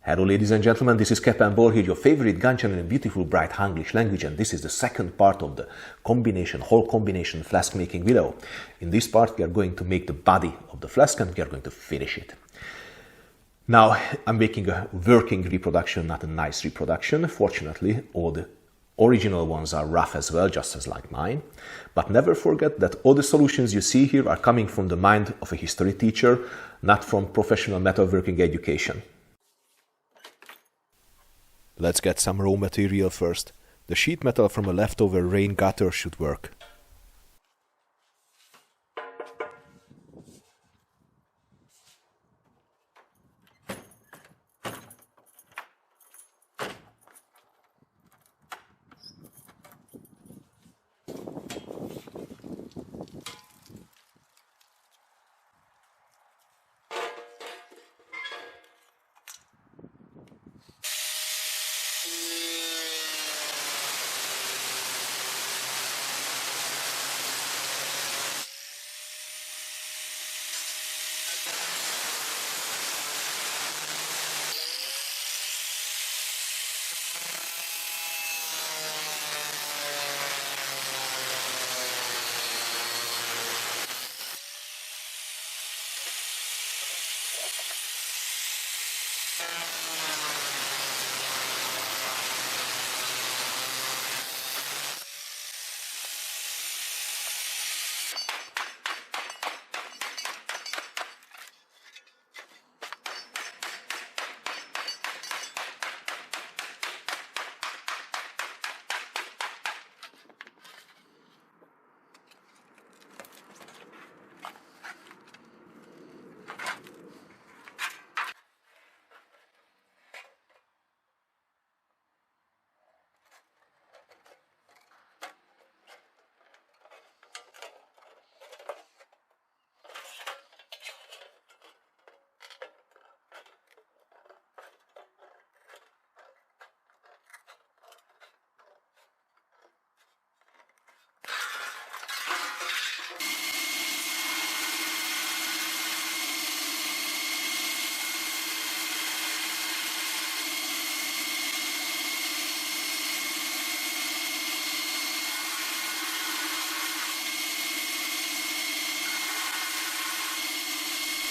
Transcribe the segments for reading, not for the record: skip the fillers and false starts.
Hello ladies and gentlemen, this is capandball here, your favorite gun channel in beautiful bright English language, and this is the second part of the whole combination flask making video. In this part we are going to make the body of the flask and we are going to finish it. Now I'm making a working reproduction, not a nice reproduction. Fortunately all the original ones are rough as well, just as like mine. But never forget that all the solutions you see here are coming from the mind of a history teacher, not from professional metalworking education. Let's get some raw material first. The sheet metal from a leftover rain gutter should work.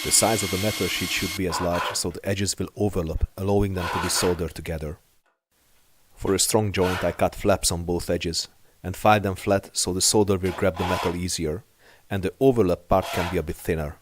The size of the metal sheet should be as large so the edges will overlap, allowing them to be soldered together. For a strong joint I cut flaps on both edges and file them flat so the solder will grab the metal easier and the overlap part can be a bit thinner.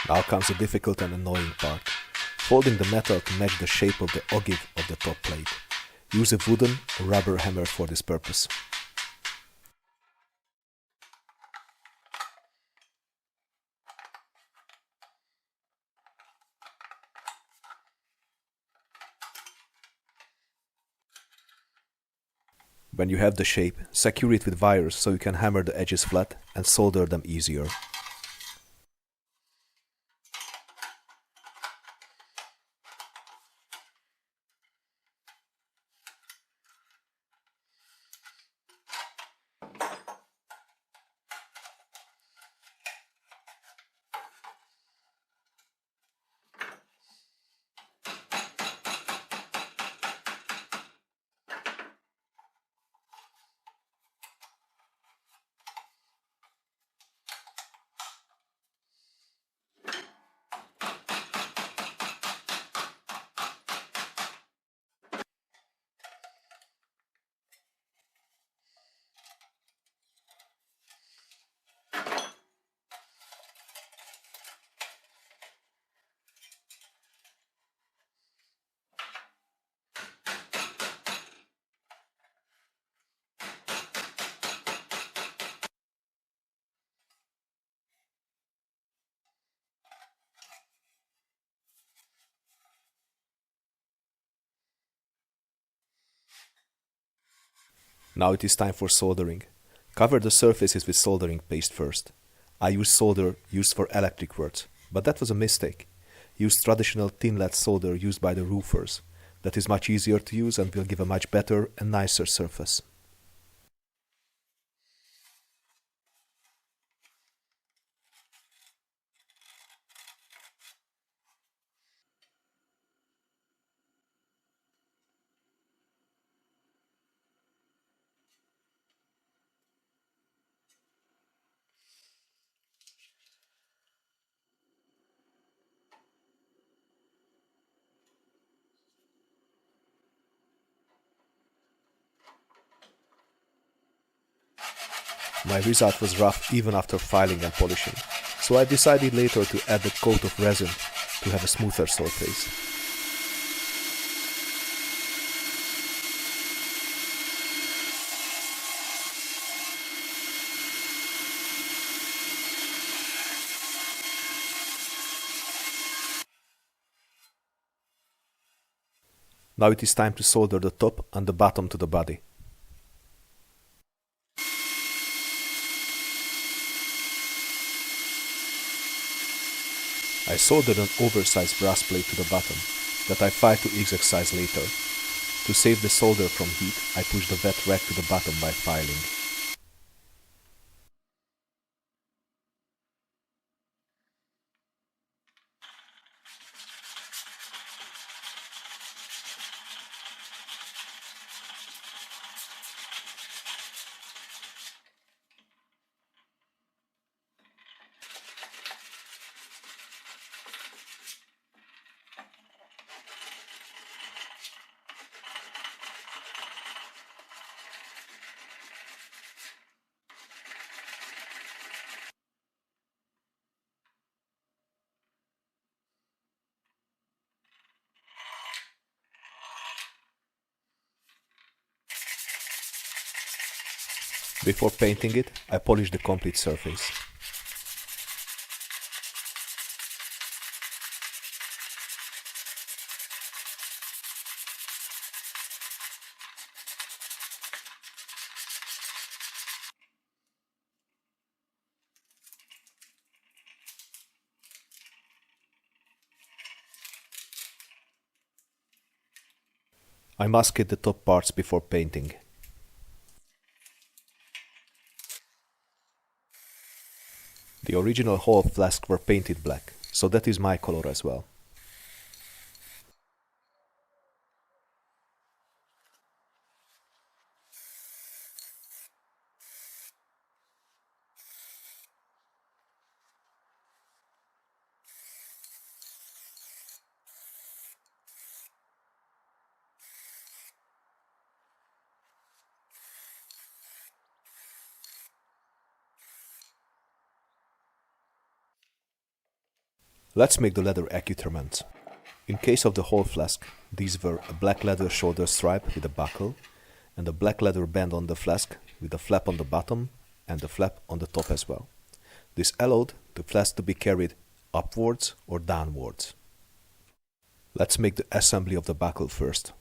Now comes the difficult and annoying part. Folding the metal to match the shape of the ogive of the top plate. Use a wooden or rubber hammer for this purpose. When you have the shape, secure it with wires so you can hammer the edges flat and solder them easier. Now it is time for soldering. Cover the surfaces with soldering paste first. I use solder used for electric works, but that was a mistake. Use traditional thin lead solder used by the roofers. That is much easier to use and will give a much better and nicer surface. My result was rough even after filing and polishing, so I decided later to add a coat of resin to have a smoother surface. Now it is time to solder the top and the bottom to the body. I soldered an oversized brass plate to the bottom that I filed to exact size later. To save the solder from heat, I pushed the wet rag to the bottom by filing. Before painting it, I polished the complete surface. I masked the top parts before painting. The original whole flask were painted black, so that is my color as well. Let's make the leather accoutrements. In case of the whole flask, these were a black leather shoulder stripe with a buckle, and a black leather band on the flask with a flap on the bottom and a flap on the top as well. This allowed the flask to be carried upwards or downwards. Let's make the assembly of the buckle first.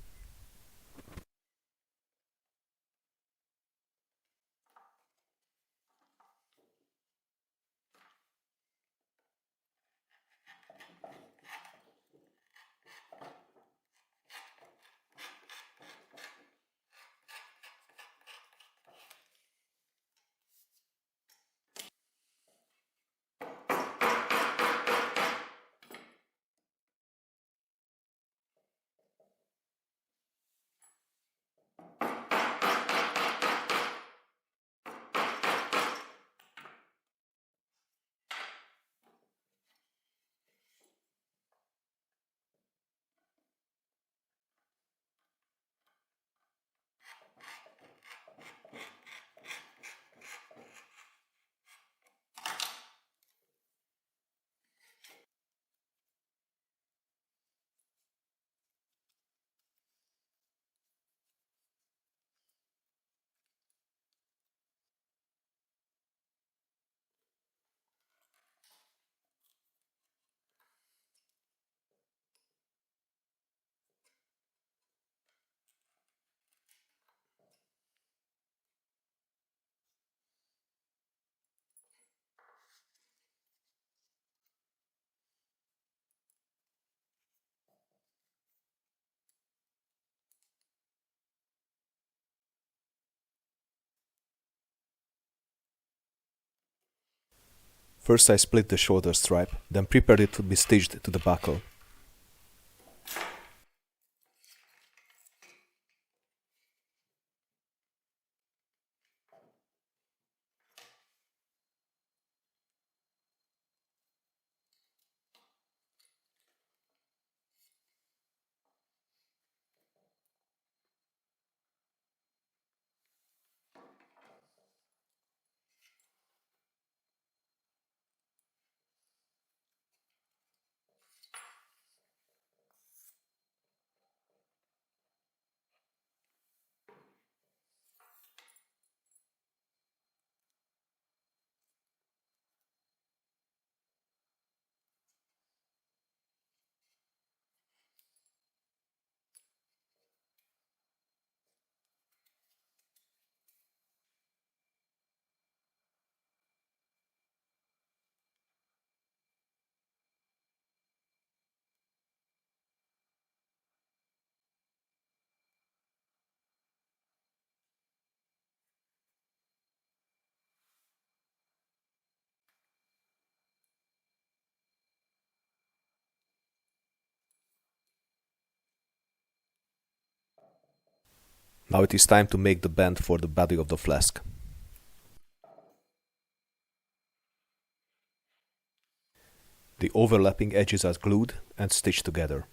First I split the shoulder stripe, then prepared it to be stitched to the buckle. Now it is time to make the bend for the body of the flask. The overlapping edges are glued and stitched together.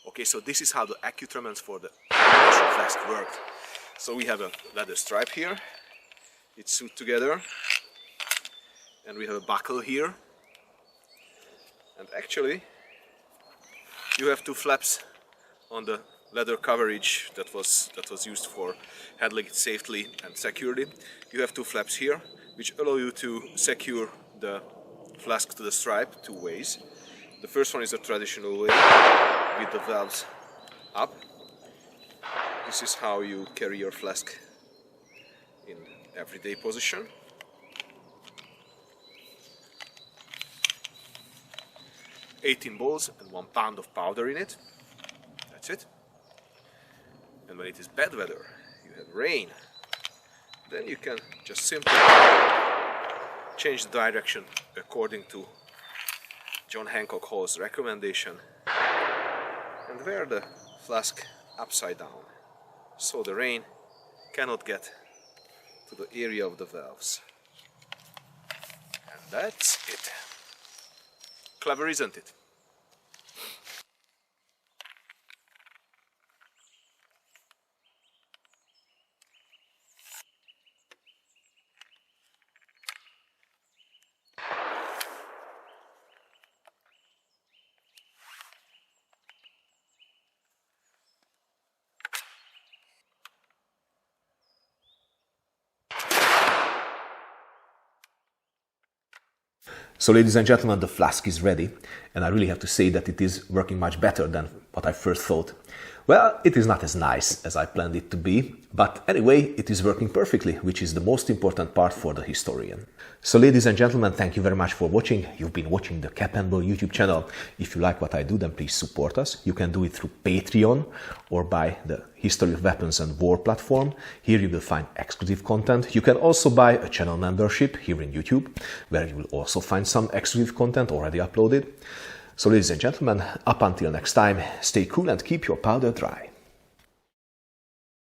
Okay, so this is how the accoutrements for the flask worked. So we have a leather stripe here, it's sewed together, and we have a buckle here, and actually you have two flaps on the leather coverage that was used for handling it safely and securely. You have two flaps here which allow you to secure the flask to the stripe two ways. The first one is a traditional way with the valves up. This is how you carry your flask in everyday position. "18 balls and 1 pound of powder in it. That's it. And when it is bad weather, you have rain, then you can just simply change the direction according to John Hancock Hall's recommendation and wear the flask upside down, so the rain cannot get to the area of the valves. And that's it. Clever, isn't it? So ladies and gentlemen, the flask is ready, and I really have to say that it is working much better than what I first thought. Well, it is not as nice as I planned it to be, but anyway, it is working perfectly, which is the most important part for the historian. So ladies and gentlemen, thank you very much for watching. You've been watching the Capandball YouTube channel. If you like what I do, then please support us. You can do it through Patreon or by the History of Weapons and War platform. Here you will find exclusive content. You can also buy a channel membership here in YouTube, where you will also find some exclusive content already uploaded. So ladies and gentlemen, up until next time, stay cool and keep your powder dry.